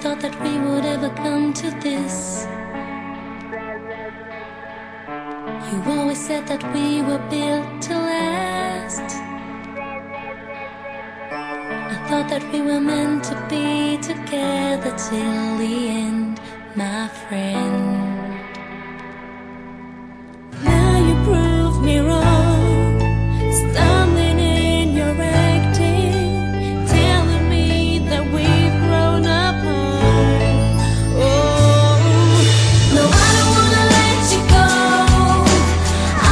thought that we would ever come to this. You always said that we were built to last. I thought that we were meant to be together till the end, my friend. Now you prove me wrong, stumbling in your acting, telling me that we've grown apart. Oh, no, I don't wanna let you go.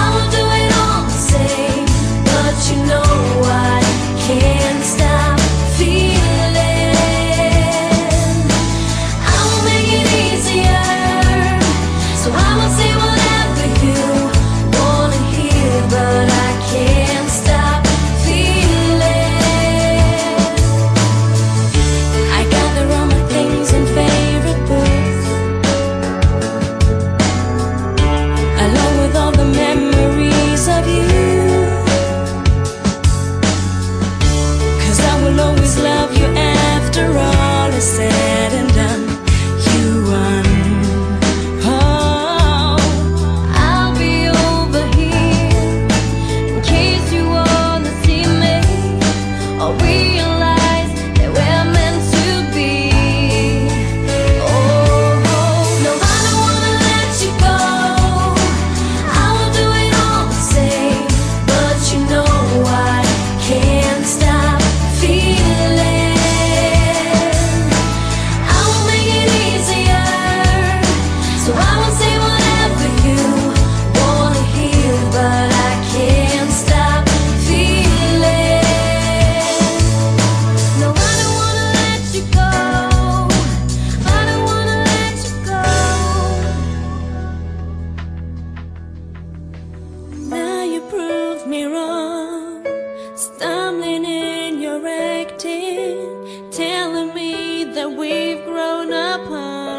I will do it all the same, but you know I can't stop feeling. I will make it easier, so I will say whatever you wanna hear, but I can't stop feeling. I gather all my things in favorite books, along with all the memories of you, 'cause I will always love you after all is said and done. You won. Oh, I'll be over here in case you wanna see me or realize that we're meant to be. Oh, no, I don't wanna let you go. I will do it all the same, but you know I can't stop feeling. I will make it easier, so I will say whatever you wanna hear, but I can't stop feeling. No, I don't wanna let you go. I don't wanna let you go. Now you prove me wrong, stumbling in your acting, telling me that we've grown apart.